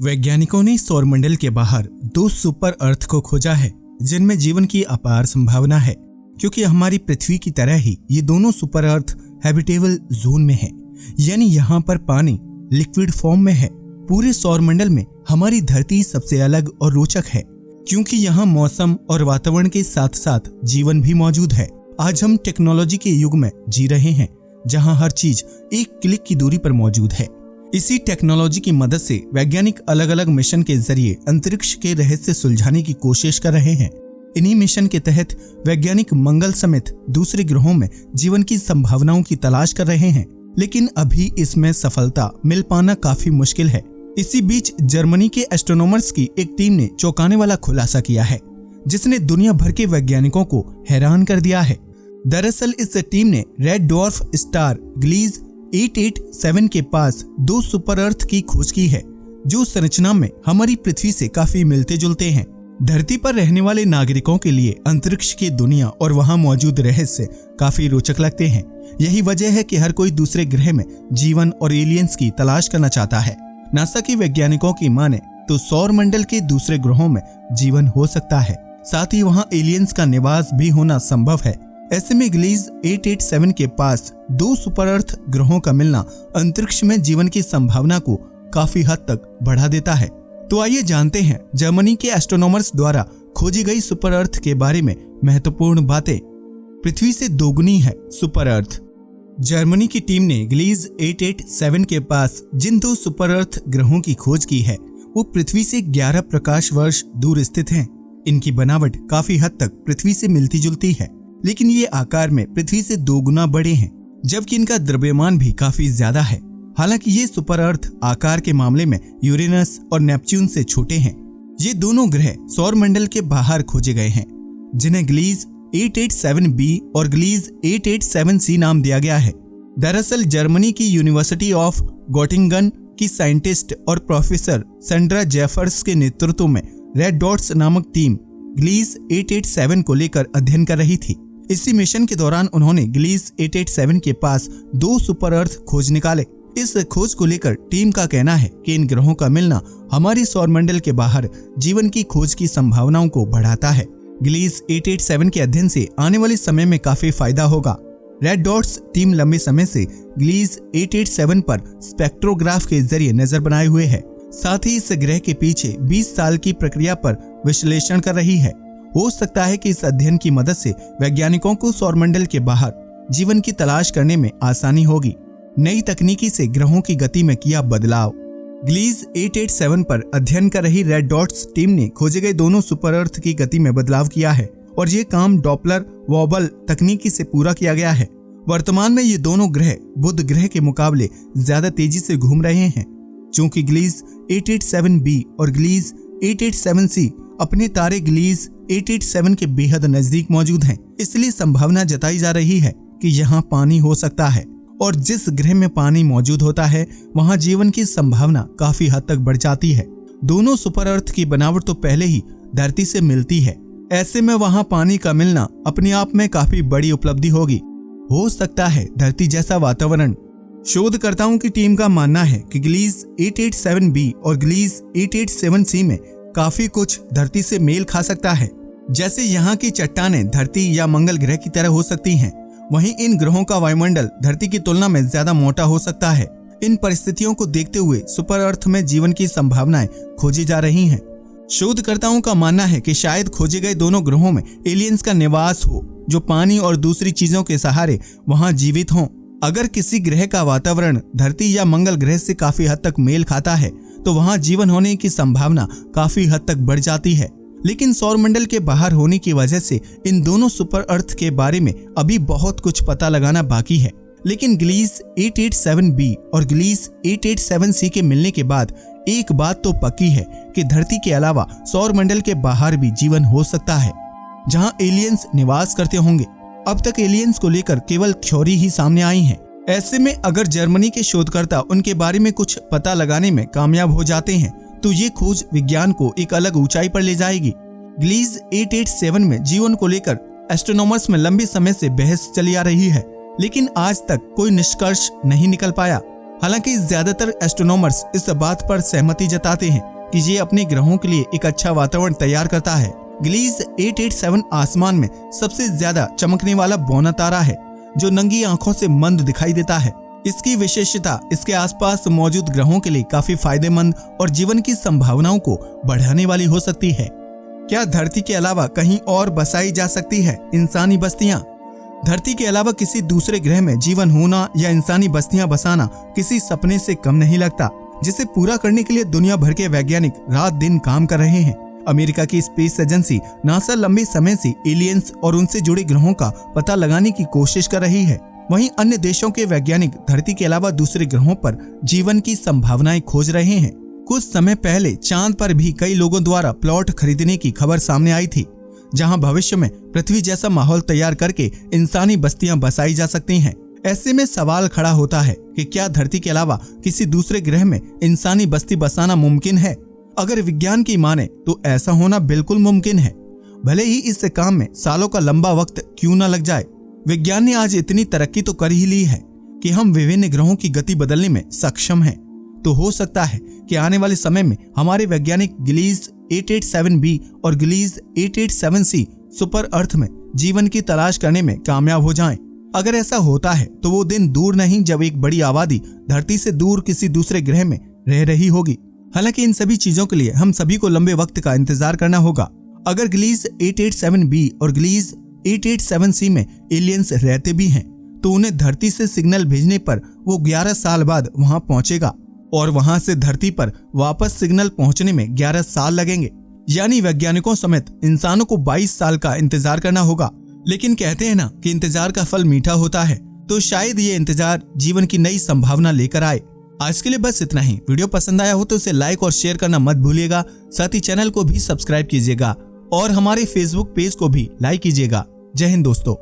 वैज्ञानिकों ने सौरमंडल के बाहर 2 सुपर अर्थ को खोजा है जिनमें जीवन की अपार संभावना है, क्योंकि हमारी पृथ्वी की तरह ही ये दोनों सुपर अर्थ हैबिटेबल जोन में है, यानी यहाँ पर पानी लिक्विड फॉर्म में है। पूरे सौरमंडल में हमारी धरती सबसे अलग और रोचक है, क्योंकि यहाँ मौसम और वातावरण के साथ साथ जीवन भी मौजूद है। आज हम टेक्नोलॉजी के युग में जी रहे हैं, जहाँ हर चीज एक क्लिक की दूरी पर मौजूद है। इसी टेक्नोलॉजी की मदद से वैज्ञानिक अलग अलग मिशन के जरिए अंतरिक्ष के रहस्य सुलझाने की कोशिश कर रहे हैं। इन्हीं मिशन के तहत वैज्ञानिक मंगल समेत दूसरे ग्रहों में जीवन की संभावनाओं की तलाश कर रहे हैं, लेकिन अभी इसमें सफलता मिल पाना काफी मुश्किल है। इसी बीच जर्मनी के एस्ट्रोनॉमर्स की एक टीम ने चौंकाने वाला खुलासा किया है, जिसने दुनिया भर के वैज्ञानिकों को हैरान कर दिया है। दरअसल इस टीम ने रेड ड्वार्फ स्टार ग्लीज 887 के पास 2 सुपर अर्थ की खोज की है, जो संरचना में हमारी पृथ्वी से काफी मिलते जुलते हैं। धरती पर रहने वाले नागरिकों के लिए अंतरिक्ष की दुनिया और वहां मौजूद रहस्य काफी रोचक लगते हैं। यही वजह है कि हर कोई दूसरे ग्रह में जीवन और एलियंस की तलाश करना चाहता है। नासा के वैज्ञानिकों की माने तो सौरमंडल के दूसरे ग्रहों में जीवन हो सकता है, साथ ही वहां एलियंस का निवास भी होना संभव है। ऐसे में ग्लीज 887 के पास 2 सुपर अर्थ ग्रहों का मिलना अंतरिक्ष में जीवन की संभावना को काफी हद तक बढ़ा देता है। तो आइए जानते हैं जर्मनी के एस्ट्रोनॉमर्स द्वारा खोजी गई सुपर अर्थ के बारे में महत्वपूर्ण बातें। पृथ्वी से दोगुनी है सुपर अर्थ। जर्मनी की टीम ने ग्लीज 887 के पास जिन 2 सुपर अर्थ ग्रहों की खोज की है, वो पृथ्वी से 11 प्रकाश वर्ष दूर स्थित हैं। इनकी बनावट काफी हद तक पृथ्वी से मिलती जुलती है, लेकिन ये आकार में पृथ्वी से 2 गुना बड़े हैं, जबकि इनका द्रव्यमान भी काफी ज्यादा है। हालांकि ये सुपर अर्थ आकार के मामले में यूरेनस और नेपच्यून से छोटे हैं। ये दोनों ग्रह सौरमंडल के बाहर खोजे गए हैं, जिन्हें ग्लीज 887b और ग्लीज 887c नाम दिया गया है। दरअसल जर्मनी की यूनिवर्सिटी ऑफ गोटिंगन की साइंटिस्ट और प्रोफेसर सेंड्रा जेफर्स के नेतृत्व में रेड डॉट्स नामक टीम ग्लीज 887 को लेकर अध्ययन कर रही थी। इसी मिशन के दौरान उन्होंने ग्लीज 887 के पास 2 सुपर अर्थ खोज निकाले। इस खोज को लेकर टीम का कहना है कि इन ग्रहों का मिलना हमारी सौरमंडल के बाहर जीवन की खोज की संभावनाओं को बढ़ाता है। ग्लीज 887 के अध्ययन से आने वाले समय में काफी फायदा होगा। रेड डॉट्स टीम लंबे समय से ग्लीज 887 पर स्पेक्ट्रोग्राफ के जरिए नजर बनाए हुए है, साथ ही इस ग्रह के पीछे 20 साल की प्रक्रिया पर विश्लेषण कर रही है। हो सकता है कि इस अध्ययन की मदद से वैज्ञानिकों को सौरमंडल के बाहर जीवन की तलाश करने में आसानी होगी। नई तकनीकी से ग्रहों की गति में किया बदलाव। ग्लीज 887 पर अध्ययन कर रही रेड डॉट्स टीम ने खोजे गए दोनों सुपर अर्थ की गति में बदलाव किया है, और ये काम डॉपलर वॉबल तकनीकी से पूरा किया गया है। वर्तमान में ये दोनों ग्रह बुध ग्रह के मुकाबले ज्यादा तेजी से घूम रहे हैं। चूंकि ग्लीज 887b और ग्लीज 887c अपने तारे ग्लीज 887 के बेहद नजदीक मौजूद हैं, इसलिए संभावना जताई जा रही है कि यहाँ पानी हो सकता है, और जिस ग्रह में पानी मौजूद होता है वहाँ जीवन की संभावना काफी हद तक बढ़ जाती है। दोनों सुपर अर्थ की बनावट तो पहले ही धरती से मिलती है, ऐसे में वहाँ पानी का मिलना अपने आप में काफी बड़ी उपलब्धि होगी। हो सकता है धरती जैसा वातावरण। शोधकर्ताओं की टीम का मानना है कि ग्लीज 887b और ग्लीज 887c में काफी कुछ धरती से मेल खा सकता है। जैसे यहाँ की चट्टानें धरती या मंगल ग्रह की तरह हो सकती हैं, वहीं इन ग्रहों का वायुमंडल धरती की तुलना में ज्यादा मोटा हो सकता है। इन परिस्थितियों को देखते हुए सुपर अर्थ में जीवन की संभावनाएं खोजी जा रही हैं। शोधकर्ताओं का मानना है कि शायद खोजे गए दोनों ग्रहों में एलियंस का निवास हो, जो पानी और दूसरी चीजों के सहारे वहां जीवित हों। अगर किसी ग्रह का वातावरण धरती या मंगल ग्रह से काफी हद तक मेल खाता है, तो वहां जीवन होने की संभावना काफी हद तक बढ़ जाती है। लेकिन सौरमंडल के बाहर होने की वजह से इन दोनों सुपर अर्थ के बारे में अभी बहुत कुछ पता लगाना बाकी है। लेकिन ग्लीज 887b और ग्लीज 887c के मिलने के बाद एक बात तो पक्की है कि धरती के अलावा सौरमंडल के बाहर भी जीवन हो सकता है, जहां एलियंस निवास करते होंगे। अब तक एलियंस को लेकर केवल थ्योरी ही सामने आई है। ऐसे में अगर जर्मनी के शोधकर्ता उनके बारे में कुछ पता लगाने में कामयाब हो जाते हैं, तो ये खोज विज्ञान को एक अलग ऊंचाई पर ले जाएगी। ग्लीज 887 में जीवन को लेकर एस्ट्रोनॉमर्स में लंबे समय से बहस चली आ रही है, लेकिन आज तक कोई निष्कर्ष नहीं निकल पाया। हालांकि ज्यादातर एस्ट्रोनॉमर्स इस बात पर सहमति जताते हैं कि ये अपने ग्रहों के लिए एक अच्छा वातावरण तैयार करता है। गिलीज 887 आसमान में सबसे ज्यादा चमकने वाला बौना तारा है जो नंगी आंखों से मंद दिखाई देता है। इसकी विशेषता इसके आसपास मौजूद ग्रहों के लिए काफी फायदेमंद और जीवन की संभावनाओं को बढ़ाने वाली हो सकती है। क्या धरती के अलावा कहीं और बसाई जा सकती है इंसानी बस्तियां? धरती के अलावा किसी दूसरे ग्रह में जीवन होना या इंसानी बस्तियां बसाना किसी सपने से कम नहीं लगता, जिसे पूरा करने के लिए दुनिया भर के वैज्ञानिक रात दिन काम कर रहे हैं। अमेरिका की स्पेस एजेंसी नासा लंबे समय से एलियंस और उनसे जुड़े ग्रहों का पता लगाने की कोशिश कर रही है। वहीं अन्य देशों के वैज्ञानिक धरती के अलावा दूसरे ग्रहों पर जीवन की संभावनाएं खोज रहे हैं। कुछ समय पहले चांद पर भी कई लोगों द्वारा प्लॉट खरीदने की खबर सामने आई थी, जहां भविष्य में पृथ्वी जैसा माहौल तैयार करके इंसानी बस्तियां बसाई जा सकती हैं। ऐसे में सवाल खड़ा होता है कि क्या धरती के अलावा किसी दूसरे ग्रह में इंसानी बस्ती बसाना मुमकिन है? अगर विज्ञान की माने तो ऐसा होना बिल्कुल मुमकिन है, भले ही इस काम में सालों का लंबा वक्त क्यों न लग जाए। विज्ञान ने आज इतनी तरक्की तो कर ही ली है कि हम विभिन्न ग्रहों की गति बदलने में सक्षम हैं। तो हो सकता है कि आने वाले समय में हमारे वैज्ञानिक गिलीज 887b और गिलीज 887c सुपर अर्थ में जीवन की तलाश करने में कामयाब हो जाएं। अगर ऐसा होता है तो वो दिन दूर नहीं जब एक बड़ी आबादी धरती से दूर किसी दूसरे ग्रह में रह रही होगी। हालांकि इन सभी चीजों के लिए हम सभी को लंबे वक्त का इंतजार करना होगा। अगर गिलीज 887b और गिलीज 887c में एलियंस रहते भी हैं तो उन्हें धरती से सिग्नल भेजने पर वो 11 साल बाद वहां पहुंचेगा और वहां से धरती पर वापस सिग्नल पहुंचने में 11 साल लगेंगे। यानी वैज्ञानिकों समेत इंसानों को 22 साल का इंतजार करना होगा। लेकिन कहते हैं ना कि इंतजार का फल मीठा होता है, तो शायद ये इंतजार जीवन की नई संभावना लेकर आए। आज के लिए बस इतना ही। वीडियो पसंद आया हो तो इसे लाइक और शेयर करना मत भूलिएगा। साथ ही चैनल को भी सब्सक्राइब कीजिएगा और हमारे फेसबुक पेज को भी लाइक कीजिएगा। जय हिंद दोस्तों।